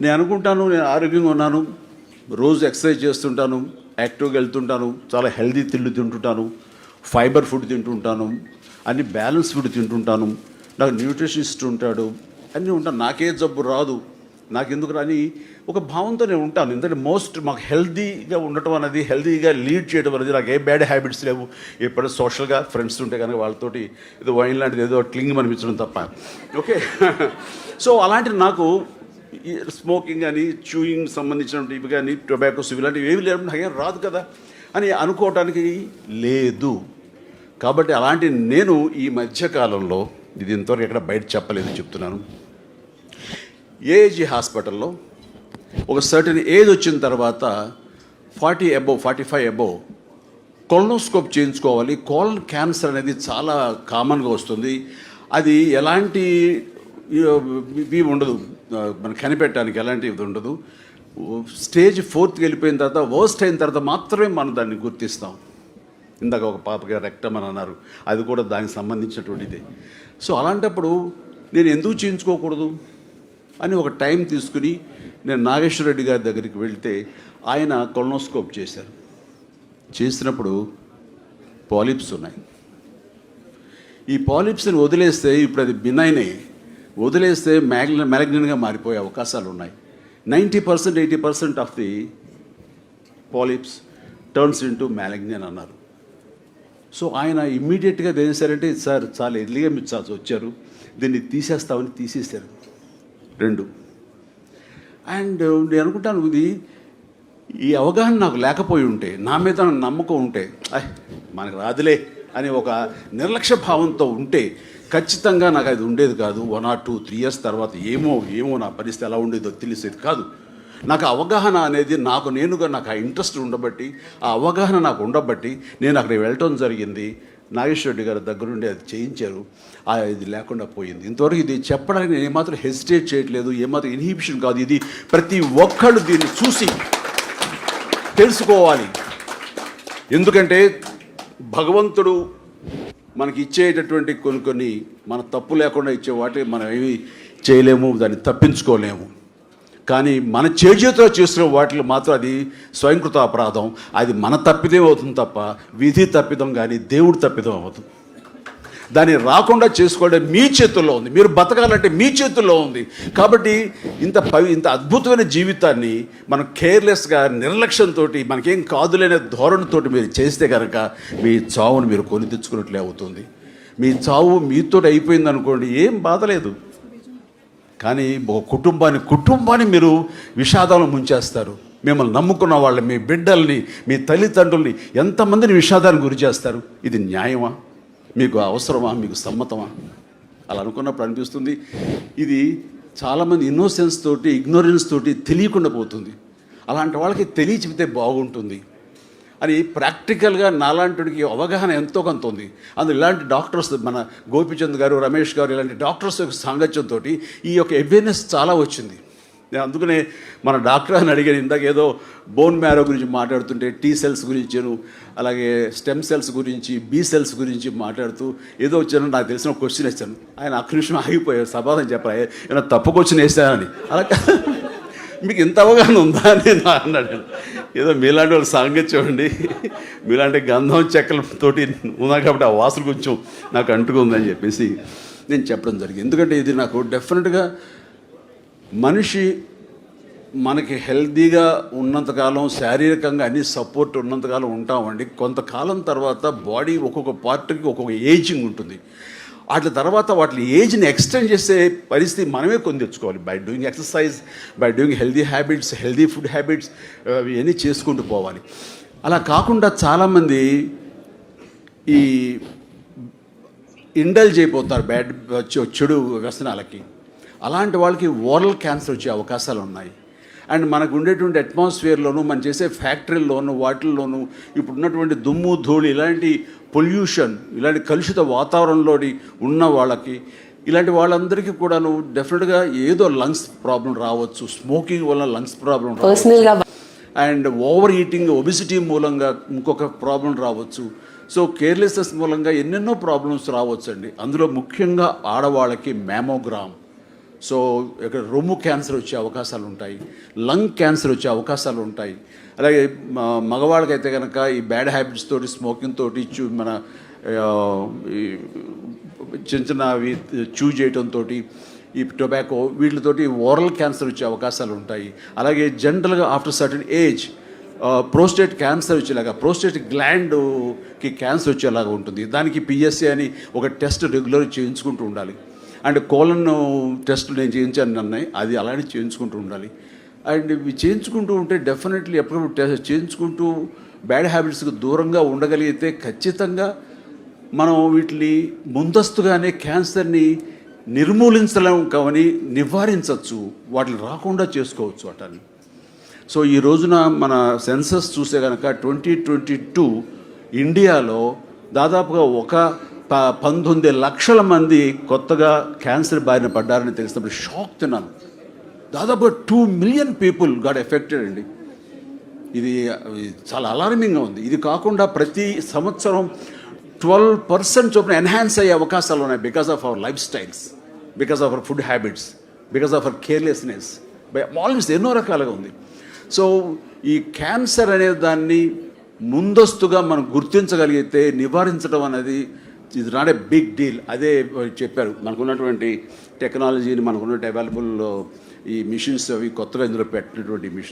నేను అనుకుంటాను, నేను ఆరోగ్యంగా ఉన్నాను, రోజు ఎక్సర్సైజ్ చేస్తుంటాను, యాక్టివ్గా వెళ్తుంటాను, చాలా హెల్దీ తిండి తింటుంటాను, ఫైబర్ ఫుడ్ తింటుంటాను, అన్ని బ్యాలెన్స్ ఫుడ్ తింటుంటాను, నాకు న్యూట్రిషనిస్ట్ ఉంటాడు, అన్నీ ఉంటాను, నాకే జబ్బు రాదు, నాకెందుకు రాని ఒక భావంతో నేను ఉంటాను. ఎందుకంటే మాకు హెల్దీగా ఉండటం అనేది, హెల్దీగా లీడ్ చేయడం అనేది, నాకు ఏ బ్యాడ్ హ్యాబిట్స్ లేవు. ఎప్పుడో సోషల్గా ఫ్రెండ్స్ ఉంటే కనుక వాళ్ళతోటి ఏదో వైన్ లాంటిది ఏదో క్లింగ్ అనిపించడం తప్ప. ఓకే. సో అలాంటి నాకు స్మోకింగ్ కానీ, చూయింగ్ సంబంధించినటువంటి ఇవి కానీ, టొబాకోస్ ఇలాంటివి ఏవి లేవు, నాకేం రాదు కదా అని అనుకోవటానికి లేదు. కాబట్టి అలాంటి నేను ఈ మధ్యకాలంలో, ఇది ఇంతవరకు ఎక్కడ బయట చెప్పలేదు, చెప్తున్నాను, ఏఏజీ హాస్పిటల్లో ఒక సర్టన్ ఏజ్ వచ్చిన తర్వాత 45 అబోవ్ కొలనోస్కోప్ చేయించుకోవాలి. కోలన్ క్యాన్సర్ అనేది చాలా కామన్గా వస్తుంది. అది ఎలాంటి ఇవి ఉండదు, మనం కనిపెట్టడానికి ఎలాంటి ఇది ఉండదు. స్టేజ్ 4కి వెళ్ళిపోయిన తర్వాత, వర్స్ట్ అయిన తర్వాత మాత్రమే మనం దాన్ని గుర్తిస్తాం. ఇందాక ఒక పాపగా రెక్టమ్ అని అన్నారు, అది కూడా దానికి సంబంధించినటువంటిదే. సో అలాంటప్పుడు నేను ఎందుకు చేయించుకోకూడదు అని ఒక టైం తీసుకుని నేను నాగేశ్వర రెడ్డి గారి దగ్గరికి వెళ్తే ఆయన కొలనోస్కోప్ చేశారు. చేసినప్పుడు పాలిప్స్ ఉన్నాయి. ఈ పాలిప్స్ని వదిలేస్తే, ఇప్పుడు అది బినైనే, వదిలేస్తే మ్యాలిగ్నెంట్గా మారిపోయే అవకాశాలు ఉన్నాయి. 90% 80% of the polyps turns into malignant అన్నారు. సో ఆయన ఇమ్మీడియట్గా ఏం చేశారంటే, సార్ చాలా ఎర్లీగా మీరు వచ్చారు, దీన్ని తీసేస్తామని తీసేశారు 2. అండ్ నేను అనుకుంటాను, ఇది ఈ అవగాహన నాకు లేకపోయి ఉంటే, నా మీద నమ్మకం ఉంటే, మనకు రాదులే అని ఒక నిర్లక్ష్య భావంతో ఉంటే ఖచ్చితంగా నాకు అది ఉండేది కాదు. 1 or 2, 3 years తర్వాత ఏమో నా పరిస్థితి ఎలా ఉండేదో తెలిసేది కాదు. నాకు అవగాహన అనేది నేనుగా నాకు ఆ ఇంట్రెస్ట్ ఉండబట్టి, ఆ అవగాహన నాకు ఉండబట్టి నేను అక్కడికి వెళ్ళటం జరిగింది. నాగేశ్వర రెడ్డి గారి దగ్గరుండి అది చేయించారు. ఇది లేకుండా పోయింది. ఇంతవరకు ఇది చెప్పడానికి నేను ఏమాత్రం హెసిటేట్ చేయట్లేదు, ఏమాత్రం ఇన్హిబిషన్ కాదు. ఇది ప్రతి ఒక్కళ్ళు దీన్ని చూసి తెలుసుకోవాలి. ఎందుకంటే భగవంతుడు మనకి ఇచ్చేటటువంటి కొన్ని మన తప్పు లేకుండా ఇచ్చే వాటిని మనం ఏమి చేయలేము, దాన్ని తప్పించుకోలేము. కానీ మన చేతితో చేస్తున్న వాటిలో మాత్రం అది స్వయంకృత అపరాధం. అది మన తప్పిదం అవుతుంది తప్ప విధి తప్పిదం కానీ దేవుడి తప్పిదం అవుతుంది. దాన్ని రాకుండా చేసుకోవడం మీ చేతుల్లో ఉంది. మీరు బతకాలంటే మీ చేతుల్లో ఉంది. కాబట్టి ఇంత అద్భుతమైన జీవితాన్ని మనం కేర్లెస్గా, నిర్లక్ష్యంతో, మనకేం కాదులేని ధోరణితో మీరు చేస్తే కనుక మీ చావును మీరు కొని తెచ్చుకున్నట్లే అవుతుంది. మీ చావు మీతో అయిపోయింది అనుకోండి, ఏం బాధ లేదు. కానీ ఒక కుటుంబాన్ని మీరు విషాదాలను ముంచేస్తారు. మిమ్మల్ని నమ్ముకున్న వాళ్ళని, మీ బిడ్డల్ని, మీ తల్లిదండ్రుల్ని ఎంతమందిని విషాదానికి గురి చేస్తారు. ఇది న్యాయమా? మీకు అవసరమా? మీకు సమ్మతమా? అలా అనుకున్నప్పుడు అనిపిస్తుంది, ఇది చాలామంది ఇన్నోసెన్స్ తోటి, ఇగ్నోరెన్స్ తోటి తెలియకుండా పోతుంది. అలాంటి వాళ్ళకి తెలియచెబితే బాగుంటుంది అని ప్రాక్టికల్గా నాలాంటికి అవగాహన ఎంతో కొంత ఉంది. అందులో ఇలాంటి డాక్టర్స్, మన గోపిచంద్ గారు, రమేష్ గారు, ఇలాంటి డాక్టర్స్ యొక్క సాంగత్యంతో ఈ యొక్క అవేర్నెస్ చాలా వచ్చింది. నేను అందుకనే మన డాక్టర్ అని అడిగాను. ఇందాక ఏదో బోన్ మ్యారో గురించి మాట్లాడుతుంటే టీ సెల్స్ గురించిను, అలాగే స్టెమ్ సెల్స్ గురించి, బీ సెల్స్ గురించి మాట్లాడుతూ ఏదో వచ్చాను, నాకు తెలిసిన ఒక క్వశ్చన్ వేస్తాను. ఆయన ఒక్క నిమిషం ఆగిపోయారు, సమాధానం చెప్పాలి, ఏమైనా తప్పు క్వశ్చన్ వేస్తానని. అలా మీకు ఇంత అవగాహన ఉందా అని అన్నాడు. ఏదో మీలాంటి వాళ్ళు సాంగత్యం అండి, మీలాంటి గంధం చెక్కలతోటి ఉన్నా కాబట్టి ఆ వాసన కొంచెం నాకు అంటుకుందని చెప్పేసి నేను చెప్పడం జరిగింది. ఎందుకంటే ఇది నాకు డెఫినెట్గా మనిషి మనకి హెల్తీగా ఉన్నంతకాలం, శారీరకంగా అన్ని సపోర్ట్ ఉన్నంతకాలం ఉంటామండి. కొంతకాలం తర్వాత బాడీ ఒక్కొక్క పార్ట్కి ఒక్కొక్క ఏజింగ్ ఉంటుంది. వాటి తర్వాత వాటి ఏజ్ని ఎక్స్టెండ్ చేసే పరిస్థితి మనమే కొని తెచ్చుకోవాలి. By doing exercise, by doing healthy habits, healthy food habits, ఇవన్నీ చేసుకుంటూ పోవాలి. అలా కాకుండా చాలామంది ఈ ఇండల్జ్ అయిపోతారు చెడు వ్యసనాలకి. అలాంటి వాళ్ళకి ఓరల్ క్యాన్సర్ వచ్చే అవకాశాలు ఉన్నాయి. అండ్ మనకు ఉండేటువంటి అట్మాస్ఫియర్లోను, మనం చేసే ఫ్యాక్టరీల్లోనూ, వాటిల్లోనూ ఇప్పుడు ఉన్నటువంటి దుమ్ము, ధూళి, ఇలాంటి పొల్యూషన్, ఇలాంటి కలుషిత వాతావరణంలో ఉన్న వాళ్ళకి, ఇలాంటి వాళ్ళందరికీ కూడాను డెఫినెట్గా ఏదో లంగ్స్ ప్రాబ్లం రావచ్చు. స్మోకింగ్ వల్ల లంగ్స్ ప్రాబ్లం రావచ్చు. అండ్ ఓవర్ ఈటింగ్, ఒబిసిటీ మూలంగా ఇంకొక ప్రాబ్లం రావచ్చు. సో కేర్లెస్నెస్ మూలంగా ఎన్నెన్నో ప్రాబ్లమ్స్ రావచ్చు అండి. అందులో ముఖ్యంగా ఆడవాళ్ళకి మ్యామోగ్రామ్ సో ఇక్కడ రొమ్ము క్యాన్సర్ వచ్చే అవకాశాలు ఉంటాయి, లంగ్ క్యాన్సర్ వచ్చే అవకాశాలు ఉంటాయి. అలాగే మగవాళ్ళకైతే కనుక ఈ బ్యాడ్ హ్యాబిట్స్ తోటి, స్మోకింగ్ తోటి, మన ఈ చిన్న చిన్న అవి చూ చేయడంతో, ఈ టొబాకో వీటితోటి ఓరల్ క్యాన్సర్ వచ్చే అవకాశాలు ఉంటాయి. అలాగే జనరల్గా after certain age prostate cancer వచ్చేలాగా, ప్రోస్టేట్ గ్లాండ్కి క్యాన్సర్ వచ్చేలాగా ఉంటుంది. దానికి పిఎస్ఏ అని ఒక టెస్ట్ రెగ్యులర్ చేయించుకుంటూ ఉండాలి. అండ్ కోలన్ టెస్ట్ నేను చేయించాను అన్నాయి, అది అలానే చేయించుకుంటూ ఉండాలి. అండ్ ఇవి చేయించుకుంటూ ఉంటే డెఫినెట్లీ ఎప్పటికప్పుడు టెస్ట్ చేయించుకుంటూ బ్యాడ్ హ్యాబిట్స్కి దూరంగా ఉండగలిగితే ఖచ్చితంగా మనం వీటిని ముందస్తుగానే క్యాన్సర్ని నిర్మూలించలేం కానీ నివారించవచ్చు, వాటిని రాకుండా చేసుకోవచ్చు వాటిని. సో ఈ రోజున మన సెన్సస్ చూస్తే కనుక 2022 ఇండియాలో దాదాపుగా 19 లక్షల మంది కొత్తగా క్యాన్సర్ బారిన పడ్డారని తెలిసినప్పుడు షాక్ తిన్నాను. దాదాపుగా 2 మిలియన్ పీపుల్ గాట్ ఎఫెక్టెడ్ అండి. ఇది చాలా అలార్మింగ్గా ఉంది. ఇది కాకుండా ప్రతి సంవత్సరం 12% చొప్పున ఎన్హాన్స్ అయ్యే అవకాశాలు ఉన్నాయి because of our life styles, because of our food habits, because of our carelessness, almost ఎన్నో రకాలుగా ఉంది. సో ఈ క్యాన్సర్ అనే దాన్ని ముందస్తుగా మనం గుర్తించగలిగితే నివారించడం అనేది ఇది నాట్ ఏ బిగ్ డీల్. అదే చెప్పారు, మనకున్నటువంటి టెక్నాలజీని, మనకున్నటువంటి అవైలబుల్ ఈ మిషన్స్, అవి కొత్తగా ఇందులో పెట్టినటువంటి మిషన్స్